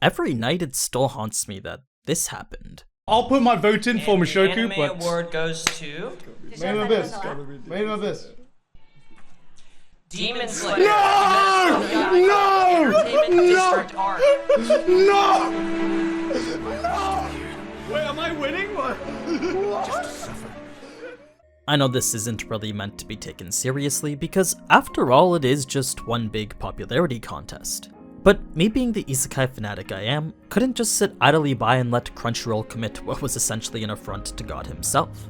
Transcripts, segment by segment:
every night it still haunts me that this happened. I'll put my vote in for Mushoku, Anime but... Award goes to... Name of this. Name of this. Demon Slayer. No! No! Entertainment District Arc. No! No! Wait, am I winning? What? I know this isn't really meant to be taken seriously because after all it is just one big popularity contest. But me being the isekai fanatic I am, couldn't just sit idly by and let Crunchyroll commit what was essentially an affront to God himself.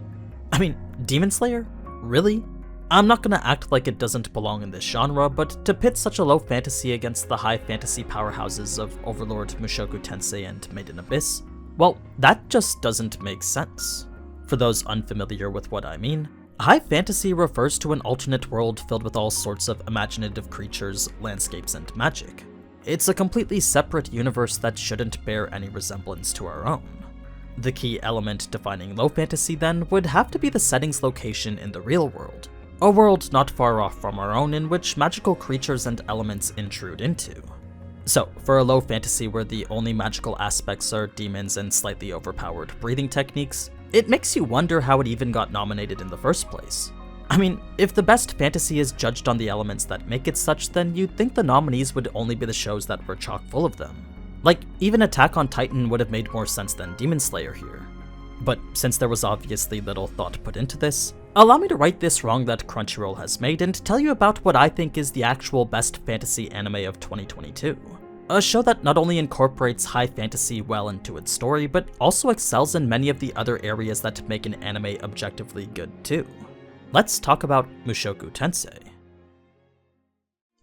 I mean, Demon Slayer? Really? I'm not gonna act like it doesn't belong in this genre, but to pit such a low fantasy against the high fantasy powerhouses of Overlord, Mushoku Tensei, and Made in Abyss, well, that just doesn't make sense. For those unfamiliar with what I mean, high fantasy refers to an alternate world filled with all sorts of imaginative creatures, landscapes, and magic. It's a completely separate universe that shouldn't bear any resemblance to our own. The key element defining low fantasy then would have to be the setting's location in the real world, a world not far off from our own in which magical creatures and elements intrude into. So, for a low fantasy where the only magical aspects are demons and slightly overpowered breathing techniques, it makes you wonder how it even got nominated in the first place. I mean, if the best fantasy is judged on the elements that make it such, then you'd think the nominees would only be the shows that were chock full of them. Like, even Attack on Titan would have made more sense than Demon Slayer here. But since there was obviously little thought put into this, allow me to right this wrong that Crunchyroll has made and tell you about what I think is the actual best fantasy anime of 2022. A show that not only incorporates high fantasy well into its story, but also excels in many of the other areas that make an anime objectively good too. Let's talk about Mushoku Tensei.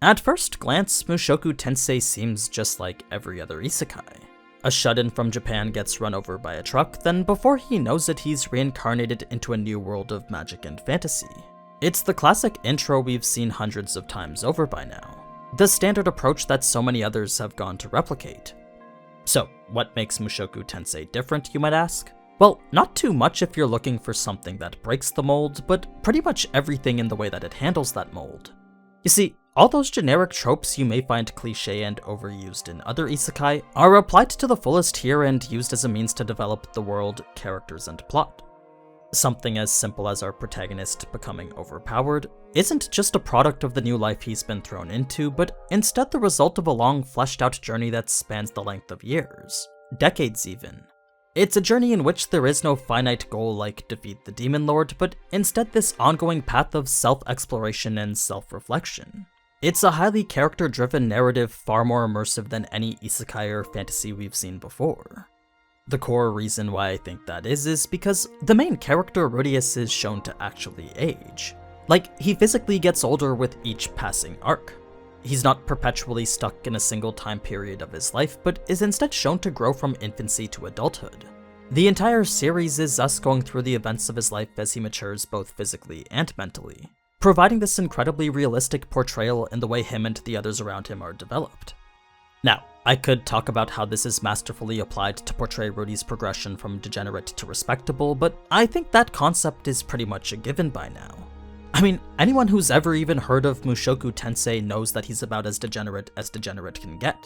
At first glance, Mushoku Tensei seems just like every other isekai. A shut-in from Japan gets run over by a truck, then before he knows it, he's reincarnated into a new world of magic and fantasy. It's the classic intro we've seen hundreds of times over by now, the standard approach that so many others have gone to replicate. So, what makes Mushoku Tensei different, you might ask? Well, not too much if you're looking for something that breaks the mold, but pretty much everything in the way that it handles that mold. You see, all those generic tropes you may find cliché and overused in other isekai are applied to the fullest here and used as a means to develop the world, characters, and plot. Something as simple as our protagonist becoming overpowered isn't just a product of the new life he's been thrown into, but instead the result of a long, fleshed-out journey that spans the length of years, decades even. It's a journey in which there is no finite goal like defeat the Demon Lord, but instead this ongoing path of self-exploration and self-reflection. It's a highly character-driven narrative far more immersive than any isekai or fantasy we've seen before. The core reason why I think that is because the main character Rudius is shown to actually age. Like, he physically gets older with each passing arc. He's not perpetually stuck in a single time period of his life, but is instead shown to grow from infancy to adulthood. The entire series is us going through the events of his life as he matures both physically and mentally, providing this incredibly realistic portrayal in the way him and the others around him are developed. Now, I could talk about how this is masterfully applied to portray Rudy's progression from degenerate to respectable, but I think that concept is pretty much a given by now. I mean, anyone who's ever even heard of Mushoku Tensei knows that he's about as degenerate can get.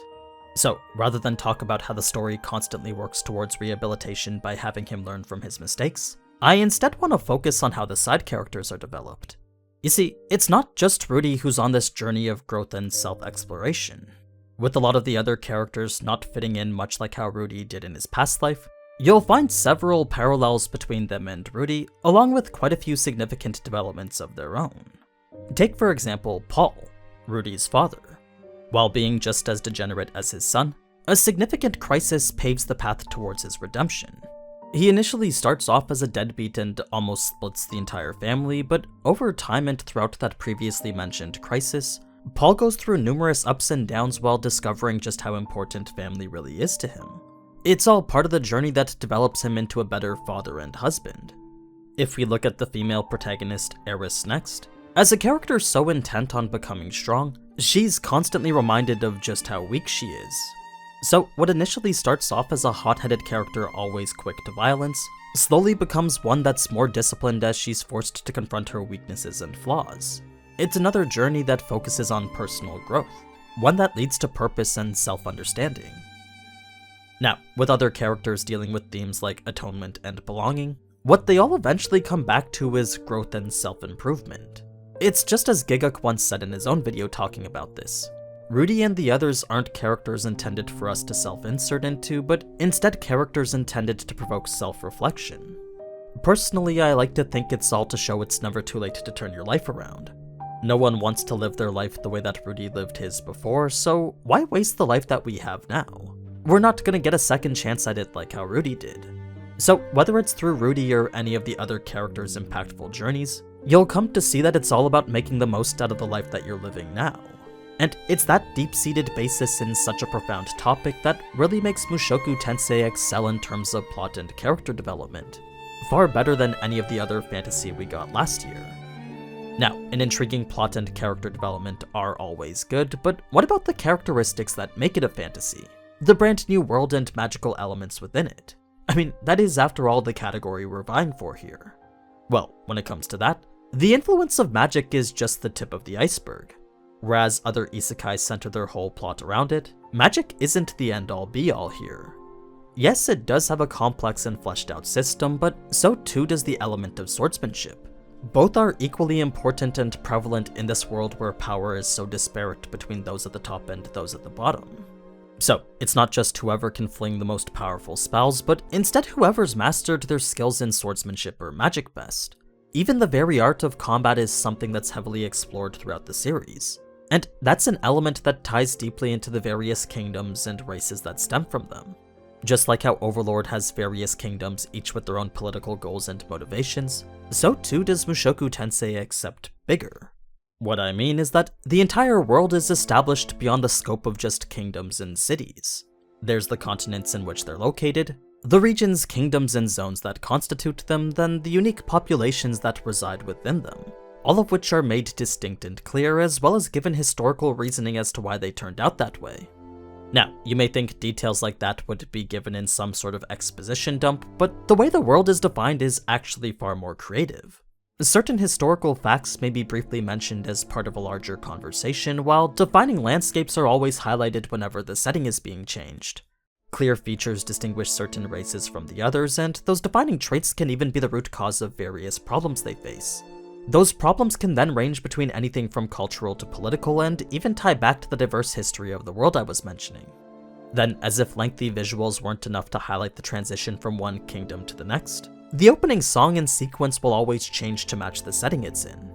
So, rather than talk about how the story constantly works towards rehabilitation by having him learn from his mistakes, I instead want to focus on how the side characters are developed. You see, it's not just Rudy who's on this journey of growth and self-exploration. With a lot of the other characters not fitting in much like how Rudy did in his past life, you'll find several parallels between them and Rudy, along with quite a few significant developments of their own. Take for example Paul, Rudy's father. While being just as degenerate as his son, a significant crisis paves the path towards his redemption. He initially starts off as a deadbeat and almost splits the entire family, but over time and throughout that previously mentioned crisis, Paul goes through numerous ups and downs while discovering just how important family really is to him. It's all part of the journey that develops him into a better father and husband. If we look at the female protagonist, Eris, next, as a character so intent on becoming strong, she's constantly reminded of just how weak she is. So what initially starts off as a hot-headed character always quick to violence, slowly becomes one that's more disciplined as she's forced to confront her weaknesses and flaws. It's another journey that focuses on personal growth, one that leads to purpose and self-understanding. Now, with other characters dealing with themes like atonement and belonging, what they all eventually come back to is growth and self-improvement. It's just as Giguk once said in his own video talking about this. Rudy and the others aren't characters intended for us to self-insert into, but instead characters intended to provoke self-reflection. Personally, I like to think it's all to show it's never too late to turn your life around. No one wants to live their life the way that Rudy lived his before, so why waste the life that we have now? We're not gonna get a second chance at it like how Rudy did. So whether it's through Rudy or any of the other characters' impactful journeys, you'll come to see that it's all about making the most out of the life that you're living now. And it's that deep-seated basis in such a profound topic that really makes Mushoku Tensei excel in terms of plot and character development, far better than any of the other fantasy we got last year. Now, an intriguing plot and character development are always good, but what about the characteristics that make it a fantasy? The brand new world and magical elements within it? I mean, that is after all the category we're vying for here. Well, when it comes to that, the influence of magic is just the tip of the iceberg. Whereas other isekai center their whole plot around it, magic isn't the end-all be-all here. Yes, it does have a complex and fleshed out system, but so too does the element of swordsmanship. Both are equally important and prevalent in this world where power is so disparate between those at the top and those at the bottom. So, it's not just whoever can fling the most powerful spells, but instead whoever's mastered their skills in swordsmanship or magic best. Even the very art of combat is something that's heavily explored throughout the series. And that's an element that ties deeply into the various kingdoms and races that stem from them. Just like how Overlord has various kingdoms, each with their own political goals and motivations, so too does Mushoku Tensei, except bigger. What I mean is that the entire world is established beyond the scope of just kingdoms and cities. There's the continents in which they're located, the regions, kingdoms, and zones that constitute them, then the unique populations that reside within them, all of which are made distinct and clear, as well as given historical reasoning as to why they turned out that way. Now, you may think details like that would be given in some sort of exposition dump, but the way the world is defined is actually far more creative. Certain historical facts may be briefly mentioned as part of a larger conversation, while defining landscapes are always highlighted whenever the setting is being changed. Clear features distinguish certain races from the others, and those defining traits can even be the root cause of various problems they face. Those problems can then range between anything from cultural to political, and even tie back to the diverse history of the world I was mentioning. Then, as if lengthy visuals weren't enough to highlight the transition from one kingdom to the next, the opening song and sequence will always change to match the setting it's in.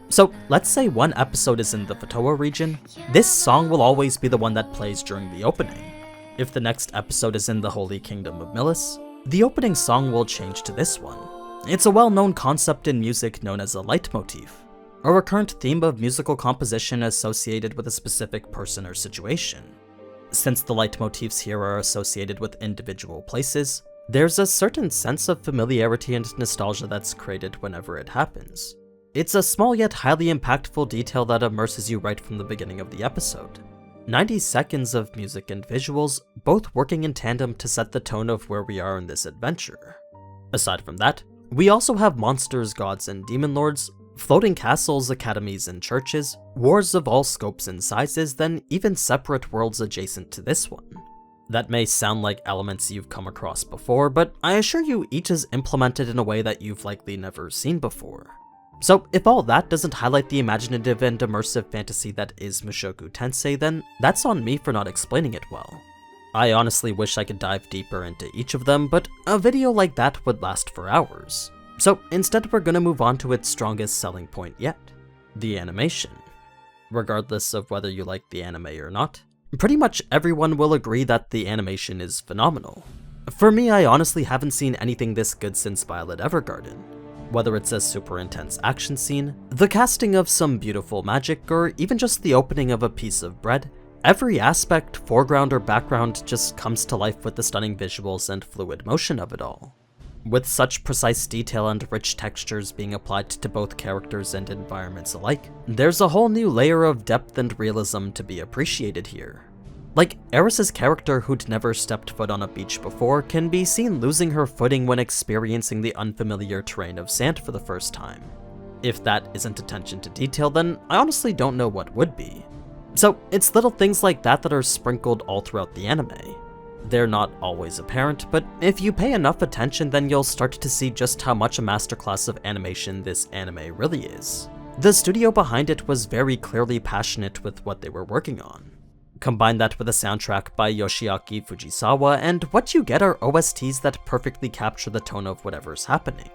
So, let's say one episode is in the Fatoa region, this song will always be the one that plays during the opening. If the next episode is in the Holy Kingdom of Milis, the opening song will change to this one. It's a well-known concept in music known as a leitmotif, a recurrent theme of musical composition associated with a specific person or situation. Since the leitmotifs here are associated with individual places, there's a certain sense of familiarity and nostalgia that's created whenever it happens. It's a small yet highly impactful detail that immerses you right from the beginning of the episode. 90 seconds of music and visuals, both working in tandem to set the tone of where we are in this adventure. Aside from that, we also have monsters, gods, and demon lords, floating castles, academies, and churches, wars of all scopes and sizes, then even separate worlds adjacent to this one. That may sound like elements you've come across before, but I assure you each is implemented in a way that you've likely never seen before. So if all that doesn't highlight the imaginative and immersive fantasy that is Mushoku Tensei, then that's on me for not explaining it well. I honestly wish I could dive deeper into each of them, but a video like that would last for hours. So instead we're gonna move on to its strongest selling point yet, the animation. Regardless of whether you like the anime or not, pretty much everyone will agree that the animation is phenomenal. For me, I honestly haven't seen anything this good since Violet Evergarden. Whether it's a super intense action scene, the casting of some beautiful magic, or even just the opening of a piece of bread, every aspect, foreground or background, just comes to life with the stunning visuals and fluid motion of it all. With such precise detail and rich textures being applied to both characters and environments alike, there's a whole new layer of depth and realism to be appreciated here. Like, Eris's character, who'd never stepped foot on a beach before, can be seen losing her footing when experiencing the unfamiliar terrain of sand for the first time. If that isn't attention to detail, then I honestly don't know what would be. So it's little things like that that are sprinkled all throughout the anime. They're not always apparent, but if you pay enough attention, then you'll start to see just how much a masterclass of animation this anime really is. The studio behind it was very clearly passionate with what they were working on. Combine that with a soundtrack by Yoshiaki Fujisawa, and what you get are OSTs that perfectly capture the tone of whatever's happening.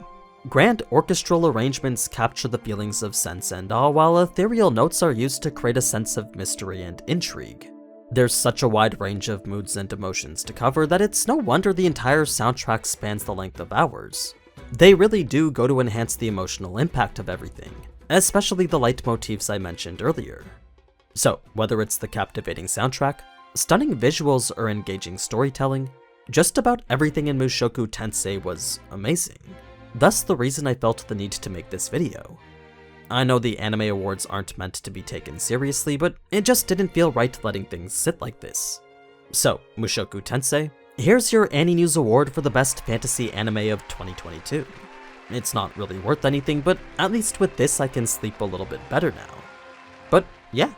Grand orchestral arrangements capture the feelings of sense and awe, while ethereal notes are used to create a sense of mystery and intrigue. There's such a wide range of moods and emotions to cover that it's no wonder the entire soundtrack spans the length of hours. They really do go to enhance the emotional impact of everything, especially the leitmotifs I mentioned earlier. So, whether it's the captivating soundtrack, stunning visuals, or engaging storytelling, just about everything in Mushoku Tensei was amazing. Thus the reason I felt the need to make this video. I know the Anime Awards aren't meant to be taken seriously, but it just didn't feel right letting things sit like this. So, Mushoku Tensei, here's your AniNews award for the best fantasy anime of 2022. It's not really worth anything, but at least with this I can sleep a little bit better now. But yeah.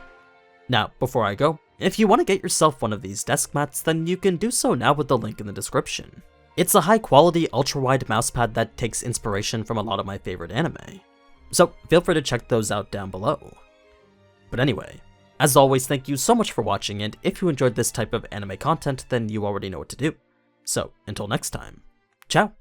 Now, before I go, if you want to get yourself one of these desk mats, then you can do so now with the link in the description. It's a high-quality, ultra-wide mousepad that takes inspiration from a lot of my favorite anime, so feel free to check those out down below. But anyway, as always, thank you so much for watching, and if you enjoyed this type of anime content, then you already know what to do. So, until next time, ciao!